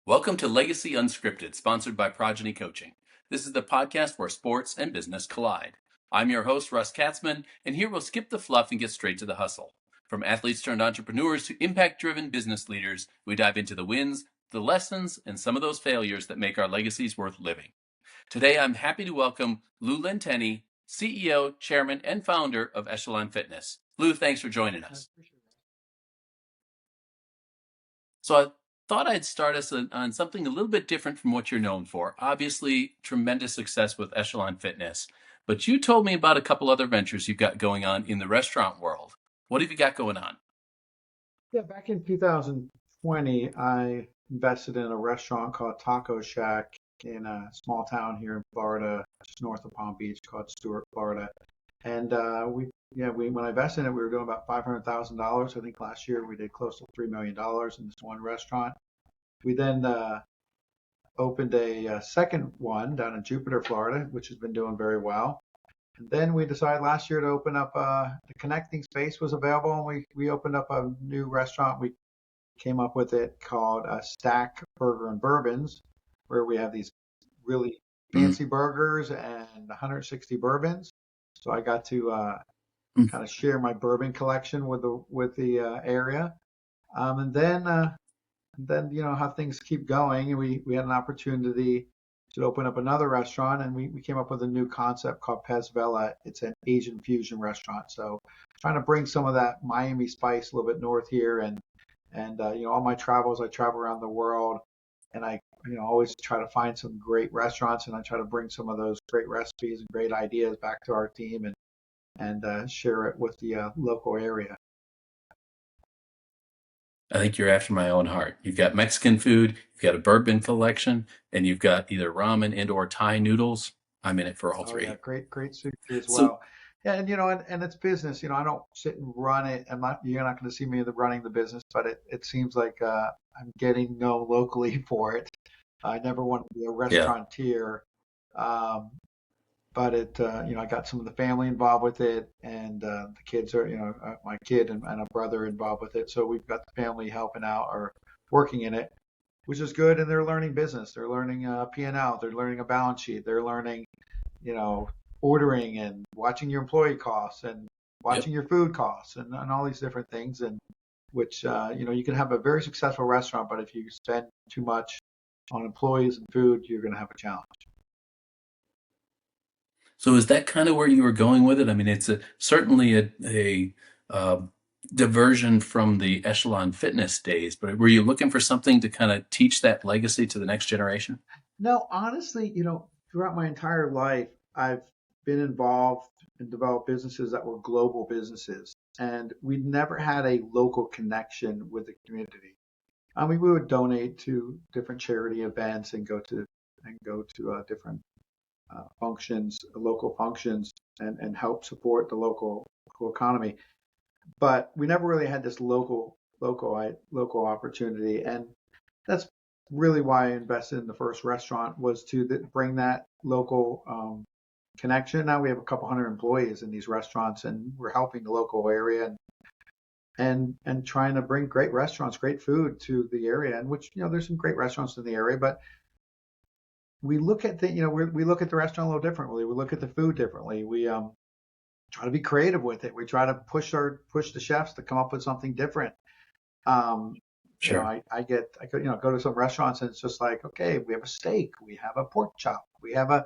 Welcome to Legacy Unscripted, sponsored by Progeny Coaching. This is the podcast where sports and business collide. I'm your host, Russ Katzman, and here we'll skip the fluff and get straight to the hustle. From athletes turned entrepreneurs to impact-driven business leaders, we dive into the wins, the lessons, and some of those failures that make our legacies worth living. Today, I'm happy to welcome Lou Lentini, CEO, Chairman, and Founder of Echelon Fitness. Lou, thanks for joining us. So I thought I'd start us on something a little bit different from what you're known for. Obviously, tremendous success with Echelon Fitness, but you told me about a couple other ventures you've got going on in the restaurant world. What have you got going on? Yeah, back in 2020, I invested in a restaurant called Taco Shack in a small town here in Florida, just north of Palm Beach, called Stuart, Florida. And when I invested in it, we were doing about $500,000. I think last year we did close to $3 million in this one restaurant. We then opened a second one down in Jupiter, Florida, which has been doing very well. And then we decided last year to open up the connecting space was available, and we opened up a new restaurant. We came up with it called Stack Burger and Bourbons, where we have these really fancy burgers and 160 bourbons. So I got to kind of share my bourbon collection with the area, and then how things keep going, and we had an opportunity to open up another restaurant, and we came up with a new concept called Pez Vela. It's an Asian fusion restaurant, so trying to bring some of that Miami spice a little bit north here, and all my travels, I travel around the world, and I always try to find some great restaurants, and I try to bring some of those great recipes and great ideas back to our team and share it with the local area. I think you're after my own heart. You've got Mexican food, you've got a bourbon collection, and you've got either ramen and or Thai noodles. I'm in it for all three. Yeah, great sushi as well. Yeah, and it's business. I don't sit and run it. You're not going to see me running the business, but it seems like I'm getting known locally for it. I never want to be a restaurateur, but I got some of the family involved with it, and the kids are, my kid and a brother involved with it. So we've got the family helping out or working in it, which is good. And they're learning business. They're learning P&L. They're learning a balance sheet. They're learning, ordering and watching your employee costs and watching your food costs and all these different things. And which, you can have a very successful restaurant, but if you spend too much on employees and food, you're going to have a challenge. So is that kind of where you were going with it? I mean, it's certainly a diversion from the Echelon Fitness days, but were you looking for something to kind of teach that legacy to the next generation? No, honestly, throughout my entire life, I've been involved and developed businesses that were global businesses, and we never had a local connection with the community. I mean, we would donate to different charity events and go to different functions, local functions, and help support the local economy. But we never really had this local opportunity, and that's really why I invested in the first restaurant, was to bring that local connection. Now we have a couple hundred employees in these restaurants, and we're helping the local area and trying to bring great restaurants, great food to the area. And which there's some great restaurants in the area, but we look at we look at the restaurant a little differently. We look at the food differently. We try to be creative with it. We try to push the chefs to come up with something different. Sure. I go to some restaurants, and it's just like, okay, we have a steak, we have a pork chop, we have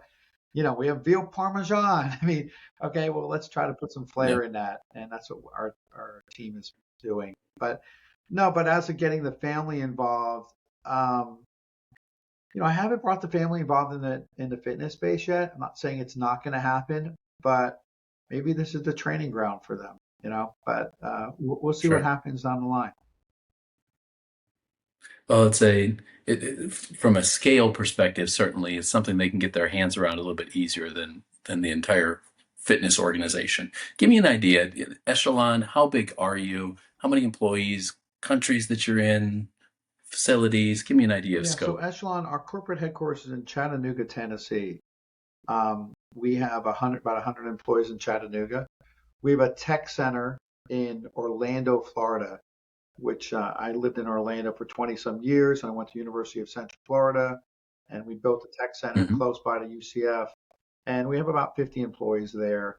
we have veal parmesan. I mean, okay, well, let's try to put some flair in that, and that's what our team is doing. But as of getting the family involved, I haven't brought the family involved in the fitness space yet. I'm not saying it's not going to happen, but maybe this is the training ground for them. But we'll see what happens down the line. Well, from a scale perspective, certainly it's something they can get their hands around a little bit easier than the entire fitness organization. Give me an idea. Echelon, how big are you? How many employees, countries that you're in, facilities? Give me an idea of scope. So Echelon, our corporate headquarters is in Chattanooga, Tennessee. We have about 100 employees in Chattanooga. We have a tech center in Orlando, Florida, which I lived in Orlando for 20 some years. And I went to University of Central Florida, and we built a tech center Mm-hmm. close by to UCF. And we have about 50 employees there,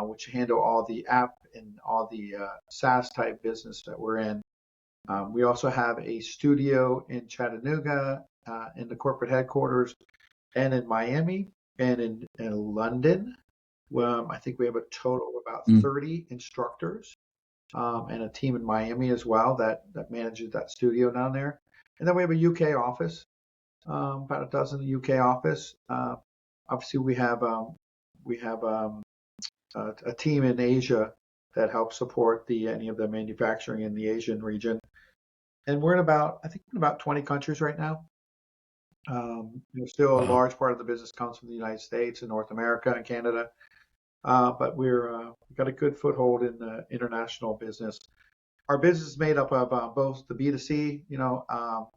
which handle all the app and all the SaaS type business that we're in. We also have a studio in Chattanooga, in the corporate headquarters, and in Miami, and in London. I think we have a total of about 30 instructors, and a team in Miami as well that manages that studio down there. And then we have a UK office, about a dozen UK office. Obviously, we have a team in Asia that helps support any of the manufacturing in the Asian region. And we're in I think in about 20 countries right now. Still a Wow. large part of the business comes from the United States and North America and Canada. But we've got a good foothold in the international business. Our business is made up of both the B2C,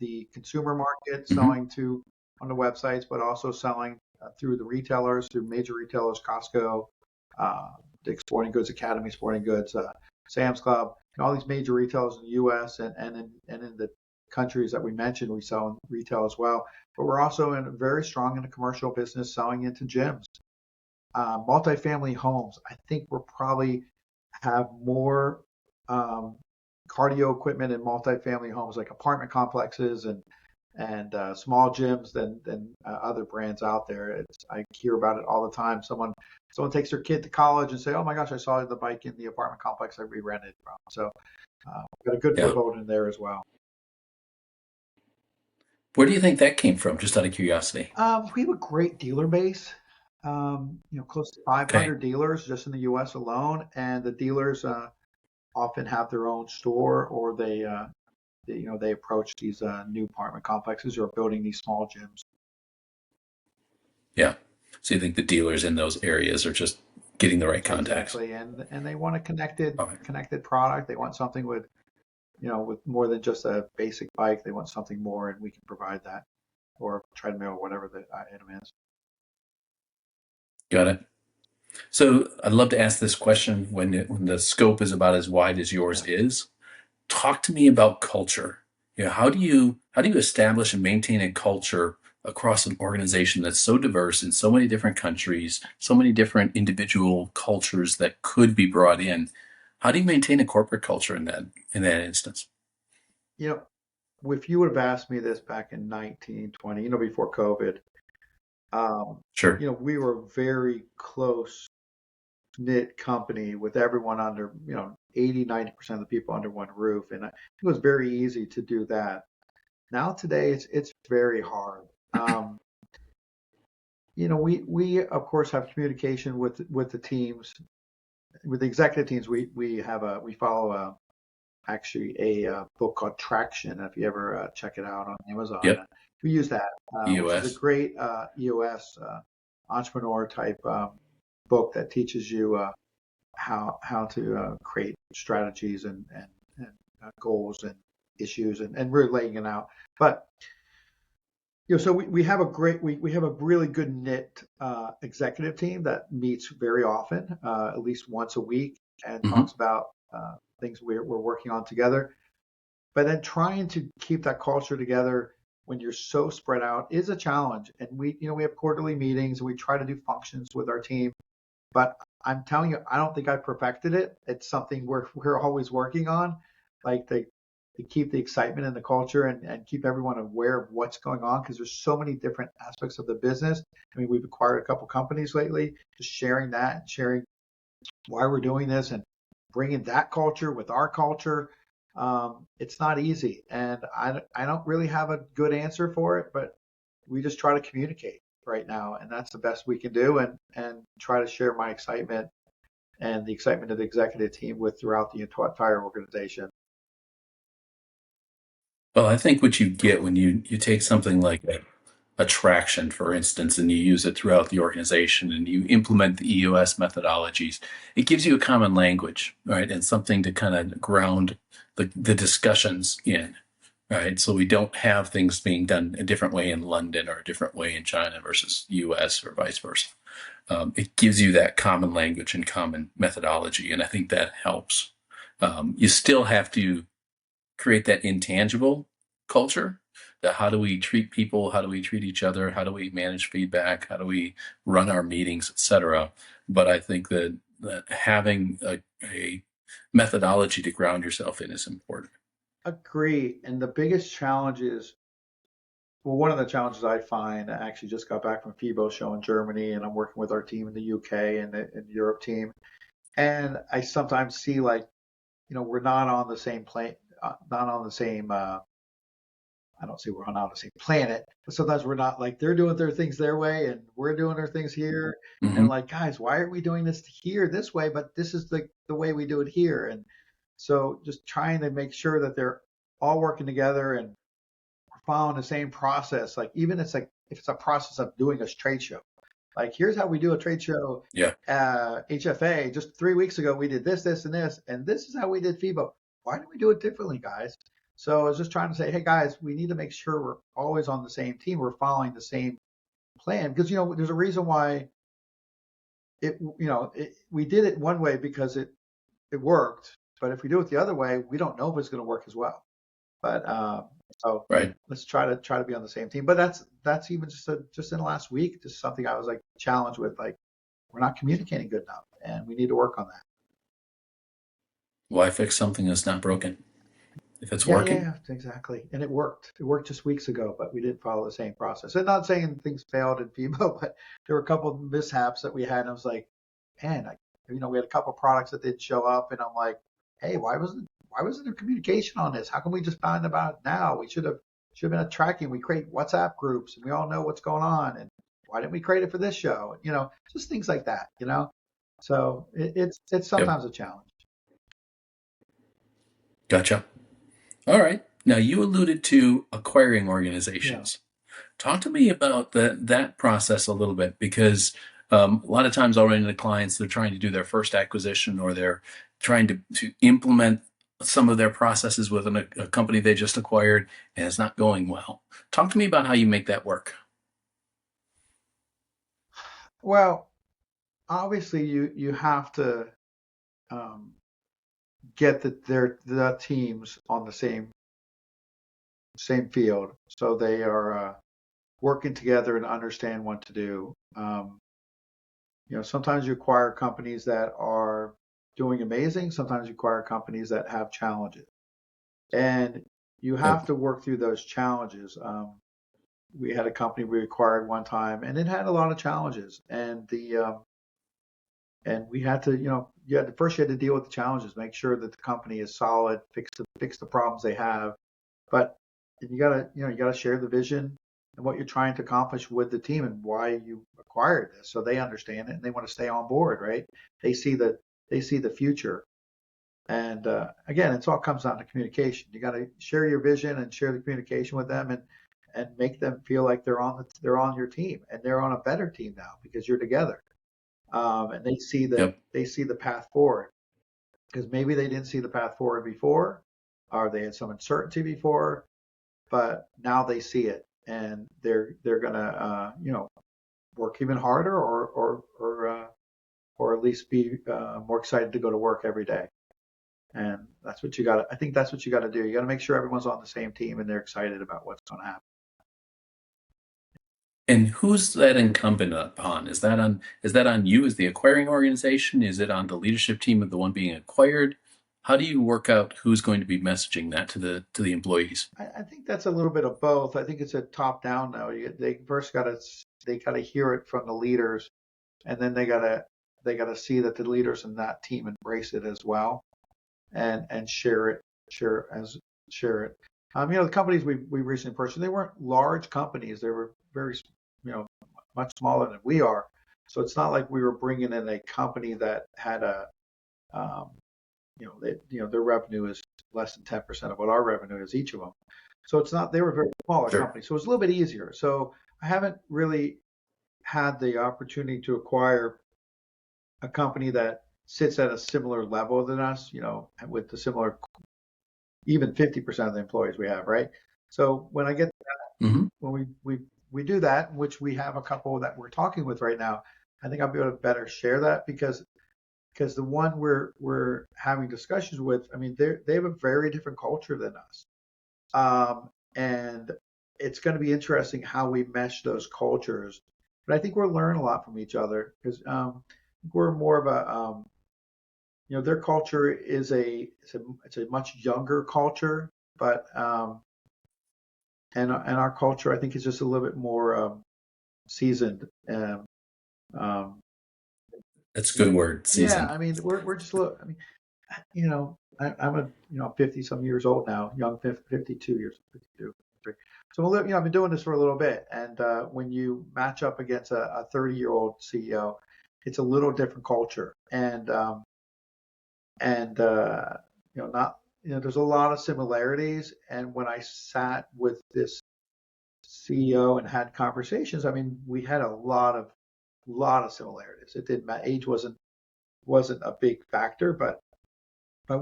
the consumer market Mm-hmm. selling on the websites, but also selling through the retailers, through major retailers, Costco, Dick's Sporting Goods Academy, Sporting Goods, Sam's Club, and all these major retailers in the U.S. and in the countries that we mentioned, we sell in retail as well. But we're also very strong in the commercial business, selling into gyms. Multifamily homes, I think we're probably have more cardio equipment in multifamily homes, like apartment complexes and small gyms than other brands out there. I hear about it all the time. Someone takes their kid to college and say, "Oh my gosh, I saw the bike in the apartment complex that we rented from." So we've got a good Yeah. foothold in there as well. Where do you think that came from? Just out of curiosity. We have a great dealer base. Close to Okay. 500 dealers just in the U.S. alone, and the dealers often have their own store, or they approach these new apartment complexes or building these small gyms. Yeah. So you think the dealers in those areas are just getting the right contacts? Exactly, and they want a Okay. connected product. They want something with more than just a basic bike. They want something more, and we can provide that, or treadmill, whatever the item is. Got it. So I'd love to ask this question when the scope is about as wide as yours Yeah. is. Talk to me about culture. How do you establish and maintain a culture across an organization that's so diverse in so many different countries, so many different individual cultures that could be brought in? How do you maintain a corporate culture in that instance? You know, if you would have asked me this back in 1920, before COVID, um, Sure. we were very close knit company with everyone under, 80, 90% of the people under one roof. And it was very easy to do that. Now today it's very hard. We of course have communication with the teams, with the executive teams. We follow actually a book called Traction. If you ever check it out on Amazon, Yep. we use that, which is a EOS. great EOS entrepreneur type book that teaches you how to create strategies and goals and issues and really laying it out. But so we have we have a really good knit executive team that meets very often, at least once a week, and Hmm. talks about things we're working on together. But then trying to keep that culture together when you're so spread out is a challenge. And we have quarterly meetings and we try to do functions with our team. But I'm telling you, I don't think I perfected it. It's something we're always working on, like to keep the excitement and the culture and keep everyone aware of what's going on because there's so many different aspects of the business. I mean, we've acquired a couple companies lately, just sharing that and sharing why we're doing this and bringing that culture with our culture. It's not easy, and I don't really have a good answer for it, but we just try to communicate right now, and that's the best we can do, and try to share my excitement and the excitement of the executive team with throughout the entire organization. Well, I think what you get when you take something like a traction, for instance, and you use it throughout the organization and you implement the EOS methodologies, it gives you a common language, right? And something to kind of ground the discussions in, right? So we don't have things being done a different way in London or a different way in China versus US or vice versa. it gives you that common language and common methodology. And I think that helps. You still have to create that intangible culture. That how do we treat people? How do we treat each other? How do we manage feedback? How do we run our meetings, etc. But I think that having a methodology to ground yourself in is important. Agree. And the biggest challenge is, well, one of the challenges I find, I actually just got back from FIBO show in Germany, and I'm working with our team in the UK and the Europe team. And I sometimes see like, we're not on the same plane, not on the same, I don't see we're on the same planet, but sometimes we're not, like they're doing their things their way and we're doing our things here. And Mm-hmm. like, guys, why are we doing this here this way? But this is the way we do it here. And so just trying to make sure that they're all working together and following the same process. Like even it's like if it's a process of doing a trade show, like here's how we do a trade show. Yeah. HFA, just 3 weeks ago we did this, this, and this, and this is how we did FIBO. Why do we do it differently, guys? So I was just trying to say, hey guys, we need to make sure we're always on the same team. We're following the same plan because there's a reason why we did it one way because it worked. But if we do it the other way, we don't know if it's going to work as well. But so Right. let's try to be on the same team. But that's even just in the last week, just something I was like challenged with, like we're not communicating good enough, and we need to work on that. Why fix something that's not broken if it's Yeah, working? exactly. And it worked. It worked just weeks ago, but we didn't follow the same process. And not saying things failed in FIBO, but there were a couple of mishaps that we had. And I was like, man, we had a couple of products that didn't show up, and I'm like, hey, why wasn't there communication on this? How come we just found about it now? We should have been a tracking. We create WhatsApp groups, and we all know what's going on. And why didn't we create it for this show? Just things like that. So it's Yep. sometimes a challenge. Gotcha. All right. Now you alluded to acquiring organizations. Talk to me about that process a little bit, because a lot of times I'll run into clients, they're trying to do their first acquisition, or they're trying to implement some of their processes within a company they just acquired, and it's not going well. Talk to me about how you make that work. Well, obviously you have to um, get the teams on the same field, so they are working together and understand what to do. Sometimes you acquire companies that are doing amazing. Sometimes you acquire companies that have challenges, and you have Yep. to work through those challenges. We had a company we acquired one time, and it had a lot of challenges, and we had to, first you had to deal with the challenges, make sure that the company is solid, fix the problems they have, but you gotta share the vision and what you're trying to accomplish with the team and why you acquired this, so they understand it and they want to stay on board, right? They see the future, and again, it all comes down to communication. You got to share your vision and share the communication with them, and make them feel like they're on your team, and they're on a better team now because you're together. And Yep. they see the path forward, because maybe they didn't see the path forward before, or they had some uncertainty before, but now they see it, and they're gonna work even harder, or at least be more excited to go to work every day. And that's what you got. I think that's what you got to do. You got to make sure everyone's on the same team and they're excited about what's going to happen. And who's that incumbent upon? Is that on you as the acquiring organization? Is it on the leadership team of the one being acquired? How do you work out who's going to be messaging that to the employees? I think that's a little bit of both. I think it's a top down now. They first they gotta hear it from the leaders, and then they gotta see that the leaders in that team embrace it as well, and share it. The companies we recently purchased, they weren't large companies. They were very, much smaller than we are. So it's not like we were bringing in a company that had um, their revenue is less than 10% of what our revenue is, each of them. So it's not, they were very smaller Sure. companies. So it's a little bit easier. So I haven't really had the opportunity to acquire a company that sits at a similar level than us, with the similar, even 50% of the employees we have, right? So when I get Hmm. when we do that, which we have a couple that we're talking with right now, I think I'll be able to better share that because the one we're having discussions with, I mean, they have a very different culture than us. And it's going to be interesting how we mesh those cultures. But I think we'll learn a lot from each other because we're more of a, their culture is it's a much younger culture, but and our culture I think is just a little bit more seasoned. Um, That's a good word, yeah, seasoned. I mean, we're just a little. I mean, I'm a 50 some years old now, young 52 years, 52. So I'm a little, I've been doing this for a little bit, and when you match up against a 30-year-old CEO, it's a little different culture, and not there's a lot of similarities. And when I sat with this CEO and had conversations, I mean, we had a lot of similarities. It didn't matter. Age wasn't a big factor, but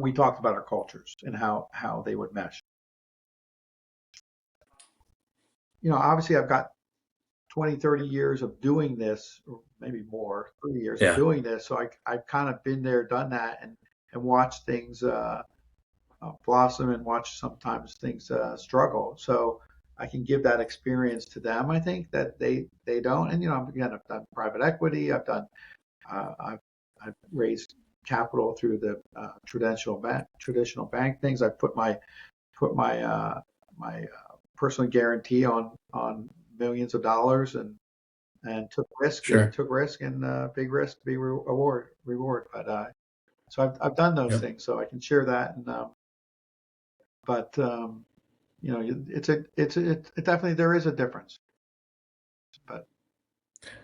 we talked about our cultures and how they would mesh. Obviously I've got 20, 30 years of doing this, or maybe more, 30 years of Yeah, doing this. So I've kind of been there, done that, and watched things blossom and watched sometimes things struggle. So I can give that experience to them. I think that they don't. And again, I've done private equity. I've raised capital through the traditional bank things. I've put my personal guarantee on millions of dollars and sure. took risk and big risk to be reward. But so I've done those Yep. things, so I can share that. And but it definitely there is a difference. But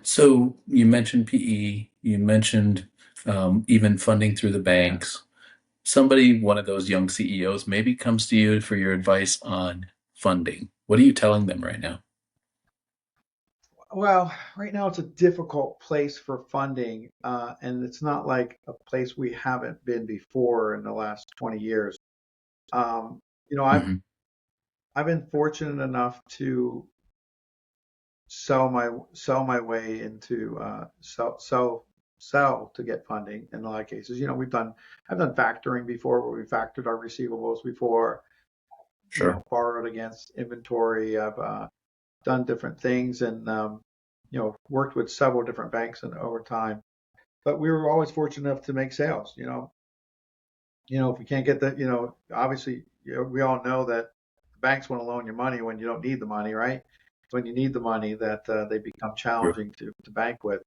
So you mentioned PE, you mentioned even funding through the yeah, banks. Somebody, one of those young CEOs, maybe comes to you for your advice on funding. What are you telling them right now? well, right now it's a difficult place for funding, and it's not like a place we haven't been before in the last 20 years. Um, you know, I've Hmm. I've been fortunate enough to sell my way into sell to get funding in a lot of cases. I've done factoring before where we factored our receivables before, Sure. borrowed against inventory. I've done different things and worked with several different banks and over time. But we were always fortunate enough to make sales. If we can't get that, obviously, we all know that banks want to loan you money when you don't need the money, right? When you need the money, that they become True. challenging to bank with.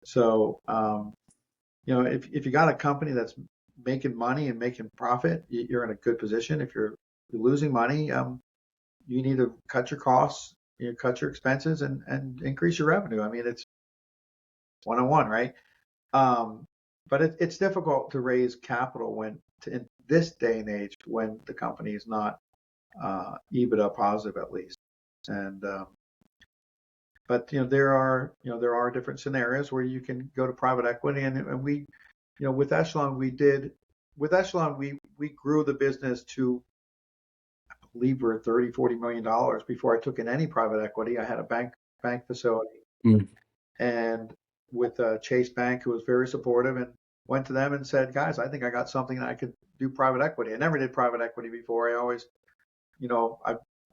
So, if you got a company that's making money and making profit, you're in a good position. If you're losing money, you need to cut your costs, cut your expenses, and increase your revenue. I mean, it's one on one, right? Um, but it's difficult to raise capital in this day and age when the company is not EBITDA positive at least. And but there are different scenarios where you can go to private equity, and we with Echelon we grew the business to I believe we're at 30-40 million dollars before I took in any private equity. I had a bank facility Mm. and with Chase Bank, who was very supportive, and went to them and said, "Guys, I think I got something that I could do private equity." I never did private equity before. I always,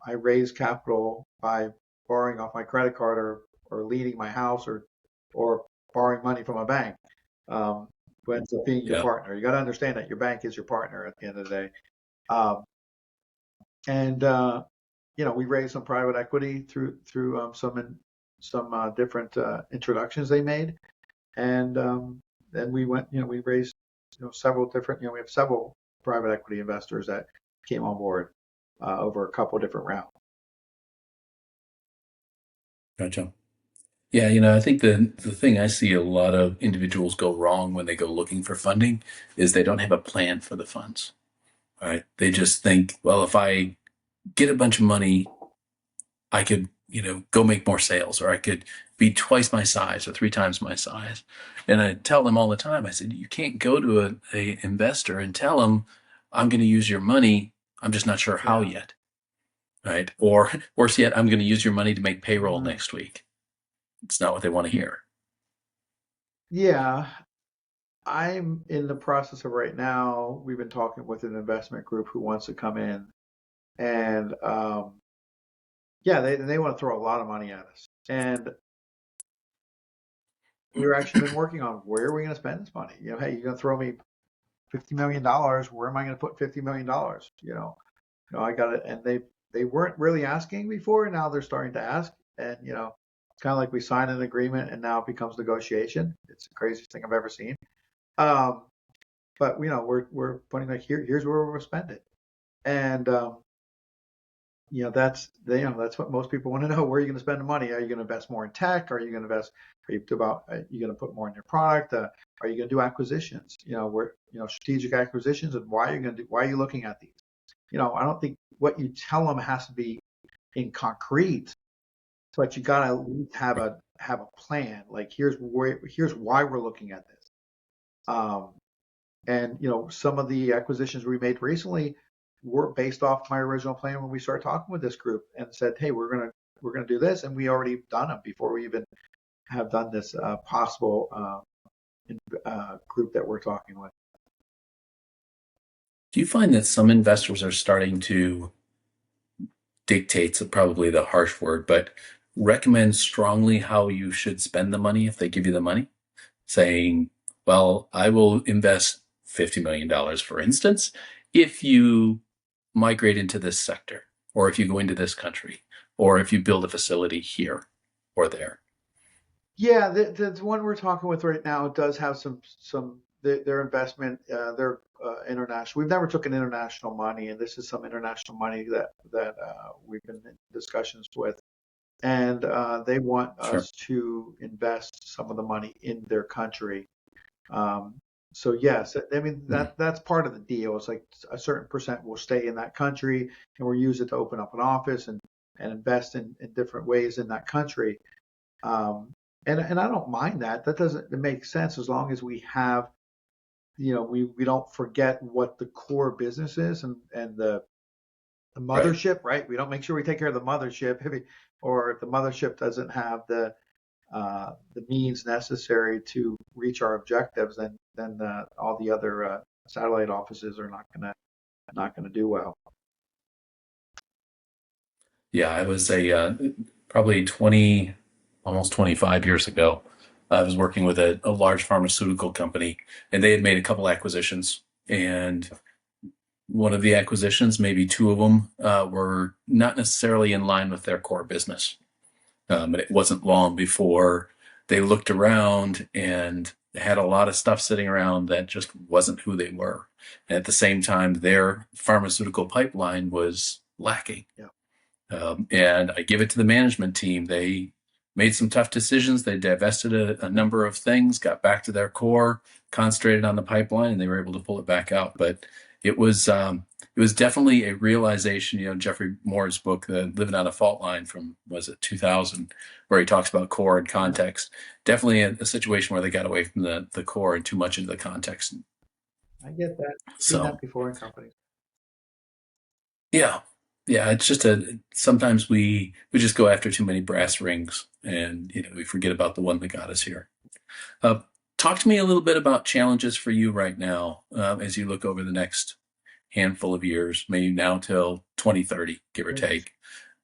I raised capital by borrowing off my credit card or leading my house or borrowing money from a bank. Who ends up being your Yeah. partner? You got to understand that your bank is your partner at the end of the day. Um, and we raised some private equity through some different introductions they made. And then we raised, several different, we have several private equity investors that came on board over a couple of different rounds. Gotcha. Yeah, I think the thing I see a lot of individuals go wrong when they go looking for funding is they don't have a plan for the funds. Right? They just think, well, if I get a bunch of money, I could, go make more sales, or I could be twice my size or three times my size. And I tell them all the time, I said, you can't go to a investor and tell them, I'm going to use your money. I'm just not sure how Yeah. yet. Right? Or worse yet, I'm going to use your money to make payroll Right. next week. It's not what they want to hear. Yeah, I'm in the process of right now. We've been talking with an investment group who wants to come in, and yeah, they want to throw a lot of money at us. And we've actually been working on where are we going to spend this money? Hey, you're going to throw me $50 million. Where am I going to put $50 million? I got it. And they weren't really asking before. Now they're starting to ask. And it's kind of like we sign an agreement and now it becomes negotiation. It's the craziest thing I've ever seen. Um, but we're putting like here's where we're going to spend it. And that's what most people want to know. Where are you going to spend the money? Are you going to invest more in tech? Are you going to invest? Are you going to put more in your product? Are you going to do acquisitions? Strategic acquisitions, and why are you going to do? Why are you looking at these? I don't think what you tell them has to be in concrete, but you got to at least have a plan. Like here's why we're looking at this. And some of the acquisitions we made recently were based off my original plan when we started talking with this group and said, hey, we're gonna do this, and we already done them before we even have done this possible group that we're talking with. Do you find that some investors are starting to dictate's probably the harsh word, but recommend strongly how you should spend the money if they give you the money, saying, well, I will invest $50 million, for instance, if you migrate into this sector, or if you go into this country, or if you build a facility here or there. Yeah, the one we're talking with right now does have some their investment. They're international. We've never took an international money, and this is some international money that we've been in discussions with, and they want Sure. us to invest some of the money in their country. Um, so yes, I mean Mm. that's part of the deal. It's like a certain percent will stay in that country, and we'll use it to open up an office and invest in different ways in that country. Um, and I don't mind that. That doesn't it make sense as long as we have, we don't forget what the core business is and the Right. mothership, right? We don't make sure we take care of the mothership, or if the mothership doesn't have the means necessary to reach our objectives, then all the other satellite offices are not gonna do well. Yeah, I was probably 20, almost 25 years ago. I was working with a large pharmaceutical company, and they had made a couple acquisitions. And one of the acquisitions, maybe two of them, were not necessarily in line with their core business. And it wasn't long before they looked around and had a lot of stuff sitting around that just wasn't who they were. And at the same time, their pharmaceutical pipeline was lacking. Yeah, And I give it to the management team. They made some tough decisions. They divested a number of things, got back to their core, concentrated on the pipeline, and they were able to pull it back out. But it was it was definitely a realization. Jeffrey Moore's book, The Living on a Fault Line, from was it 2000, where he talks about core and yeah, context. Definitely a situation where they got away from the core and too much into the context. I get that. Seen So that before in companies. yeah. Yeah, it's just sometimes we just go after too many brass rings, and we forget about the one that got us here. Uh, Talk to me a little bit about challenges for you right now, as you look over the next handful of years, maybe now till 2030, give or Great. take.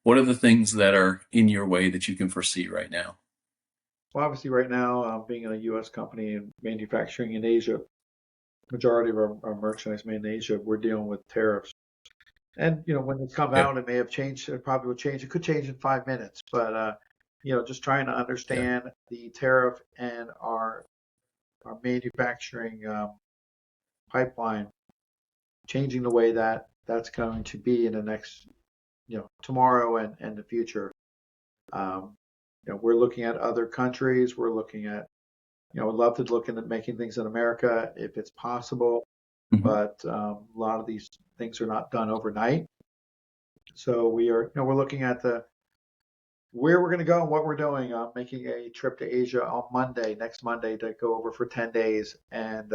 What are the things that are in your way that you can foresee right now? Well, obviously, right now, being in a U.S. company and manufacturing in Asia, majority of our merchandise made in Asia, we're dealing with tariffs. And when it comes Yeah, out, it may have changed. It probably will change. It could change in 5 minutes. But just trying to yeah. understand the tariff and our manufacturing pipeline, changing the way that's going to be in the next, tomorrow and the future. Um, we're looking at other countries. We're looking at, would love to look into making things in America if it's possible, Hmm. but a lot of these things are not done overnight. So we're looking at the where we're going to go and what we're doing. I'm making a trip to Asia on next Monday, to go over for 10 days. And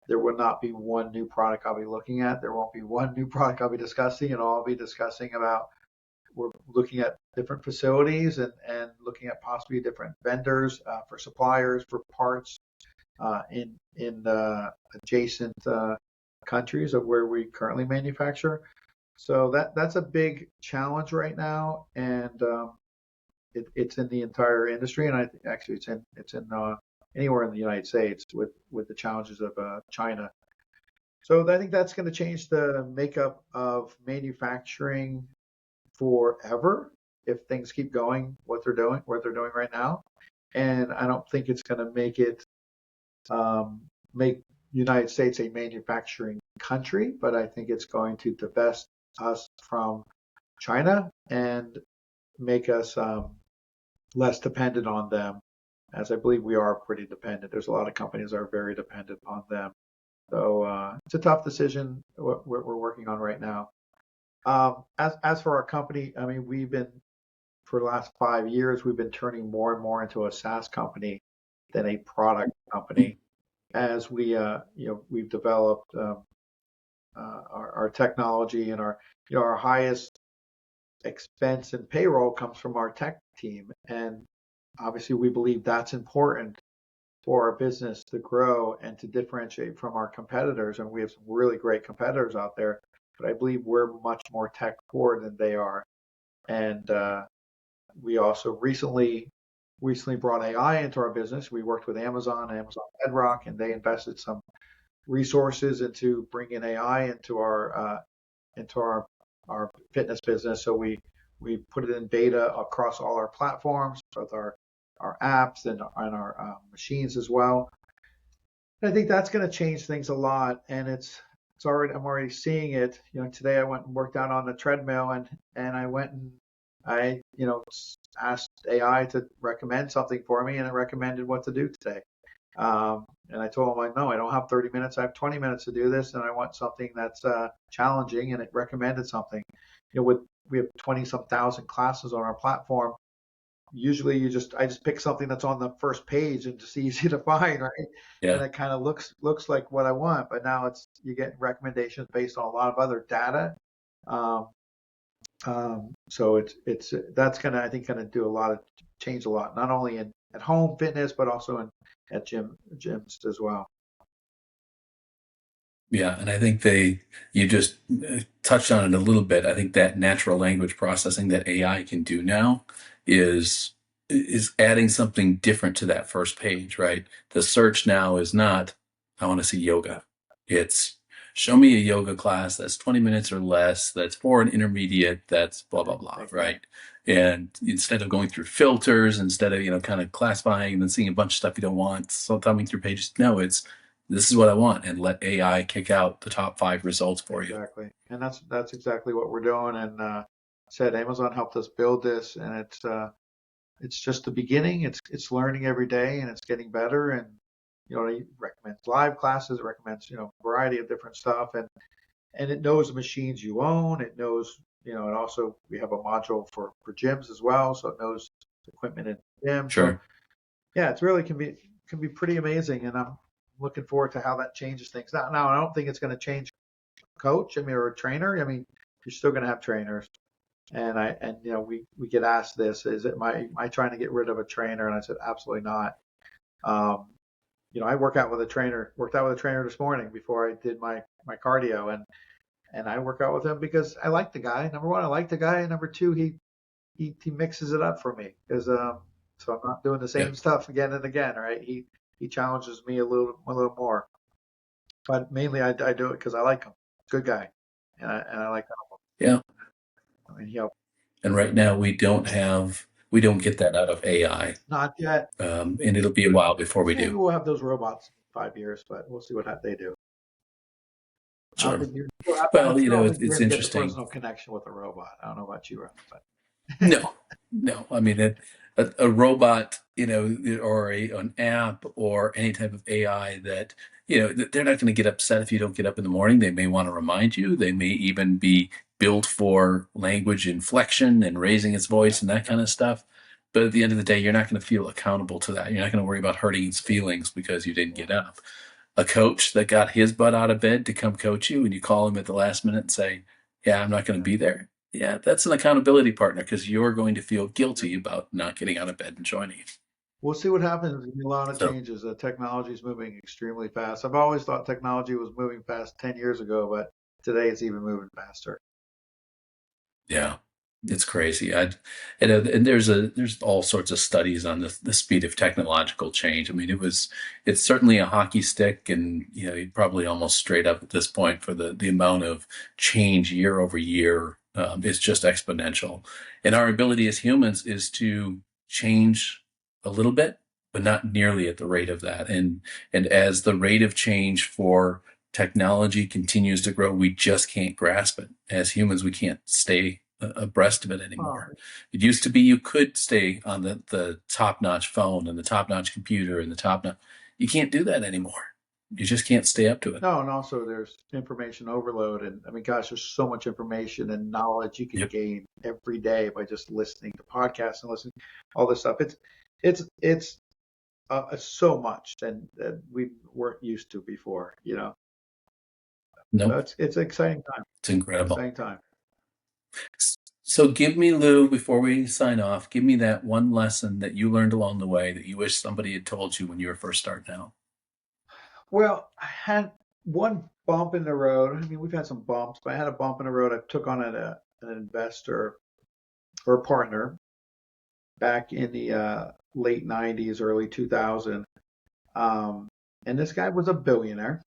there will not be one new product I'll be looking at. There won't be one new product I'll be discussing, and I'll be discussing about, we're looking at different facilities and looking at possibly different vendors for suppliers, for parts. in adjacent countries of where we currently manufacture. So that's a big challenge right now, and it's in the entire industry, and I think actually it's in anywhere in the United States with the challenges of China. So I think that's going to change the makeup of manufacturing forever if things keep going what they're doing right now. And I don't think it's going to make United States a manufacturing country, but I think it's going to divest us from China and make us less dependent on them, as I believe we are pretty dependent. There's a lot of companies that are very dependent on them. So it's a tough decision what we're working on right now. As for our company, I mean, we've been for the last 5 years, we've been turning more and more into a SaaS company than a product company. As we've developed our technology and our highest expense and payroll comes from our tech team, and obviously we believe that's important for our business to grow and to differentiate from our competitors. And we have some really great competitors out there, but I believe we're much more tech forward than they are. And we also recently brought AI into our business. We worked with Amazon Bedrock, and they invested some resources into bringing AI into our fitness business. So we put it in beta across all our platforms, both our apps and our machines as well. And I think that's going to change things a lot, and I'm already seeing it. Today I went and worked out on the treadmill, and I asked AI to recommend something for me, and it recommended what to do today. And I told him, no, I don't have 30 minutes. I have 20 minutes to do this, and I want something that's challenging, and it recommended something. We have 20-some thousand classes on our platform. Usually I just pick something that's on the first page and just easy to find, right? Yeah. And it kind of looks like what I want, but now you get recommendations based on a lot of other data. So that's I think gonna change a lot, not only at home fitness, but also at gyms as well. Yeah, and I think you just touched on it a little bit. I think that natural language processing that AI can do now is adding something different to that first page, right? The search now is not, I want to see yoga. It's show me a yoga class that's 20 minutes or less, that's for an intermediate, that's blah, blah, blah, right? And instead of going through filters, instead of, kind of classifying and then seeing a bunch of stuff you don't want, so thumbing through pages, no, this is what I want, and let AI kick out the top 5 results for you. Exactly. And that's exactly what we're doing. And said Amazon helped us build this, and it's just the beginning. It's learning every day, and it's getting better. And it recommends live classes, it recommends a variety of different stuff, and it knows the machines you own. It knows and also we have a module for gyms as well, so it knows equipment in the gym. Sure. So yeah, it's really can be pretty amazing, and I'm looking forward to how that changes things. Now I don't think it's going to change coach, or a trainer. You're still going to have trainers. And we get asked this, am I trying to get rid of a trainer? And I said, absolutely not. I worked out with a trainer this morning before I did my cardio, and I work out with him because I like the guy. Number one, I like the guy, and number two, he mixes it up for me because so I'm not doing the same stuff again and again, right? He challenges me a little more, but mainly I do it because I like him. Good guy, and I like him. Yeah. I mean, and right now we don't get that out of AI. Not yet. And it'll be a while before we do. Maybe we'll have those robots in 5 years, but we'll see what they do. Sure. Well, it's interesting. Get a personal connection with a robot. I don't know about you, but No. I mean, a robot, or an app or any type of AI that, they're not going to get upset if you don't get up in the morning. They may want to remind you. They may even be built for language inflection and raising its voice and that kind of stuff. But at the end of the day, you're not going to feel accountable to that. You're not going to worry about hurting its feelings because you didn't get up. A coach that got his butt out of bed to come coach you, and you call him at the last minute and say, yeah, I'm not going to be there. Yeah, that's an accountability partner because you're going to feel guilty about not getting out of bed and joining. we'll see what happens. There's a lot of So changes. The technology is moving extremely fast. I've always thought technology was moving fast 10 years ago, but today it's even moving faster. yeah, it's crazy. And there's all sorts of studies on the speed of technological change. I mean, it's certainly a hockey stick, and you'd probably almost straight up at this point for the amount of change year over year. It's just exponential, and our ability as humans is to change a little bit, but not nearly at the rate of that. And as the rate of change for technology continues to grow, we just can't grasp it. As humans, we can't stay abreast of it Oh, anymore. It used to be you could stay on the top-notch phone and the top-notch computer and the top-notch. You can't do that anymore. You just can't stay up to it. no, and also there's information overload. And I mean, gosh, there's so much information and knowledge you can Yep. gain every day by just listening to podcasts and listening all this stuff. It's so much that we weren't used to before, you know. So Nope. it's an exciting time. It's incredible. Exciting time. So give me, Lou, before we sign off, give me that one lesson that you learned along the way that you wish somebody had told you when you were first starting out. Well, I had one bump in the road. I mean, we've had some bumps, but I had a bump in the road. I took on an investor or a partner back in the late 90s, early 2000. And this guy was a billionaire.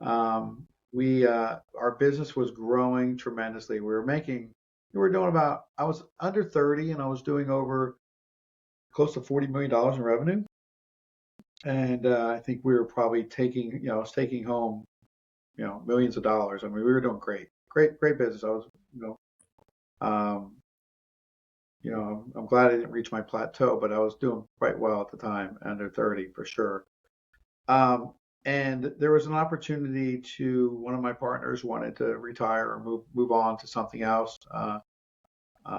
Our business was growing tremendously. We were doing I was under 30 and I was doing over close to $40 million in revenue. And I think we were probably I was taking home, millions of dollars. I mean, we were doing great business. I was, um, I'm glad I didn't reach my plateau, but I was doing quite well at the time, under 30 for sure. Um, and there was an opportunity one of my partners wanted to retire or move on to something else.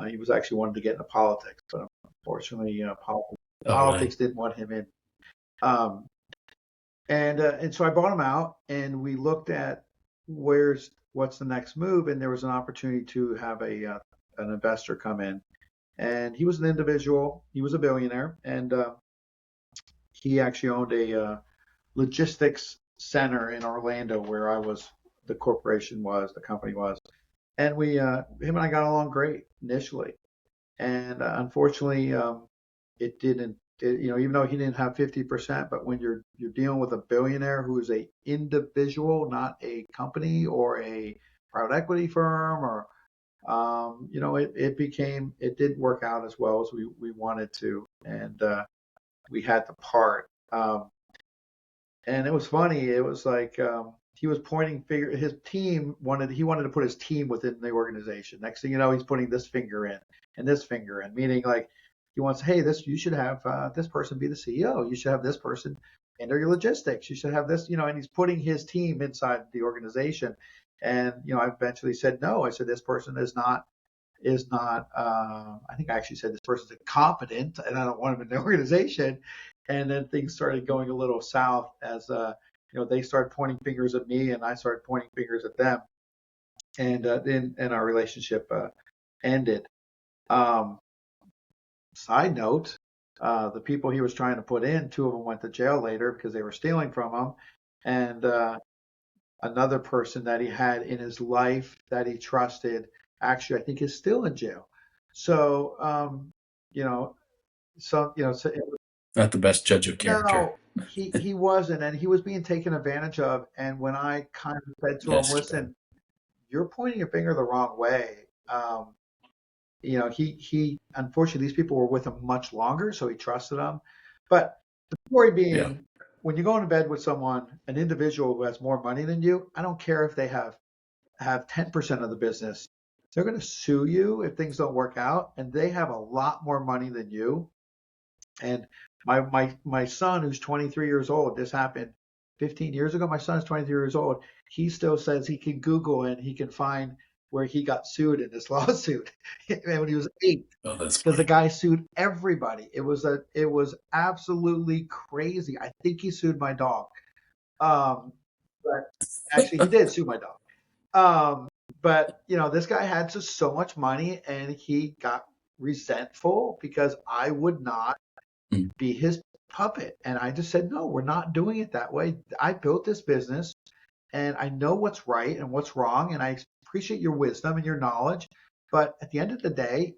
He was actually wanted to get into politics, but unfortunately, Oh, really? politics didn't want him in. Um, and so I bought him out, and we looked at what's the next move, and there was an opportunity to have an investor come in, and he was an individual. He was a billionaire, and he actually owned a logistics center in Orlando, where the company was, and him and I got along great initially, and unfortunately, it didn't. Even though he didn't have 50%, but when you're dealing with a billionaire who is a individual, not a company or a private equity firm, or it didn't work out as well as we wanted to, and we had to part. And it was funny. It was like he was pointing finger. He wanted to put his team within the organization. Next thing you know, he's putting this finger in and this finger in, meaning like he wants, hey, you should have this person be the CEO. You should have this person handle your logistics. You should have this, and he's putting his team inside the organization. And I eventually said no. I said this person is not. I think I actually said this person's incompetent, and I don't want him in the organization. And then things started going a little south as they started pointing fingers at me, and I started pointing fingers at them, and then our relationship ended. Um, Side note: the people he was trying to put in, two of them went to jail later because they were stealing from him, and another person that he had in his life that he trusted, actually, I think is still in jail. So, you know, so Not the best judge of character. no, he wasn't, and he was being taken advantage of. And when I kind of said to him, Yes, Joe. "Listen, you're pointing your finger the wrong way," he unfortunately these people were with him much longer, so he trusted them. But the point Yeah. being, when you go into bed with someone, an individual who has more money than you, I don't care if they have 10% of the business. They're going to sue you if things don't work out, and they have a lot more money than you. And my son, who's 23 years old, this happened 15 years ago. My son is 23 years old. He still says he can Google and he can find where he got sued in this lawsuit when he was 8, Oh, that's because the funny. guy sued everybody. It was absolutely crazy. I think he sued my dog. Um, but actually, he did sue my dog. Um, but this guy had just so much money, and he got resentful because I would not be his puppet. And I just said, no, we're not doing it that way. I built this business and I know what's right and what's wrong. And I appreciate your wisdom and your knowledge. But at the end of the day,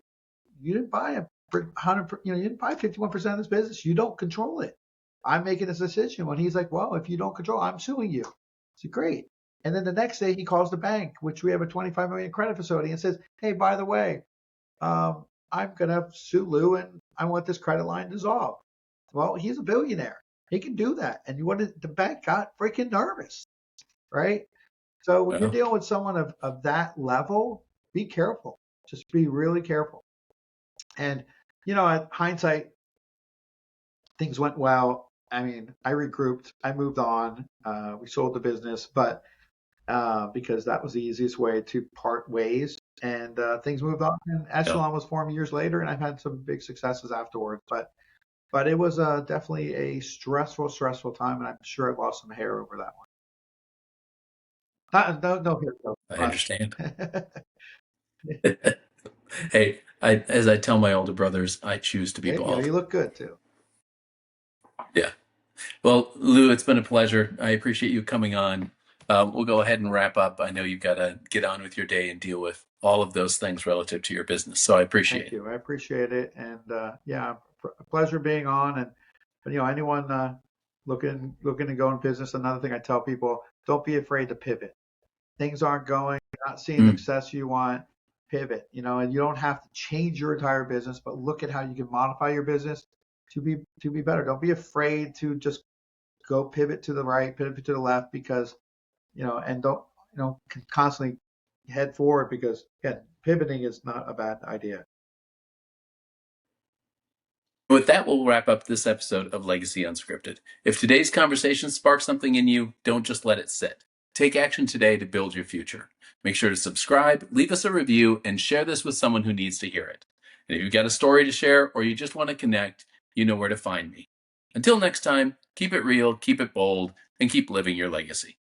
you didn't buy 100, you didn't buy 51% of this business. You don't control it. I'm making this decision. When he's like, well, if you don't control, I'm suing you. I said, great. And then the next day he calls the bank, which we have a 25 million credit facility, and says, hey, by the way, I'm going to sue Lou and I want this credit line dissolved. Well, he's a billionaire. He can do that. And the bank got freaking nervous, right? So when you're dealing with someone of that level, be careful. Just be really careful. And, at hindsight, things went well. I mean, I regrouped, I moved on, we sold the business, but because that was the easiest way to part ways. And things moved on. And Echelon was formed years later, and I've had some big successes afterwards. But it was definitely a stressful time, and I'm sure I lost some hair over that one. No hair. No. I understand. Hey, as I tell my older brothers, I choose to be bald. You look good too. Yeah. Well, Lou, it's been a pleasure. I appreciate you coming on. We'll go ahead and wrap up. I know you've got to get on with your day and deal with all of those things relative to your business. So I appreciate it. Thank you. I appreciate it. And a pleasure being on. And anyone looking to go in business, another thing I tell people, don't be afraid to pivot. Things aren't going, you're not seeing the success you want, pivot, and you don't have to change your entire business, but look at how you can modify your business to be better. Don't be afraid to just go pivot to the right, pivot to the left, because, and don't, constantly head forward, because again, pivoting is not a bad idea. With that, we'll wrap up this episode of Legacy Unscripted. If today's conversation sparked something in you, don't just let it sit. Take action today to build your future. Make sure to subscribe, leave us a review, and share this with someone who needs to hear it. And if you've got a story to share or you just want to connect, you know where to find me. Until next time, keep it real, keep it bold, and keep living your legacy.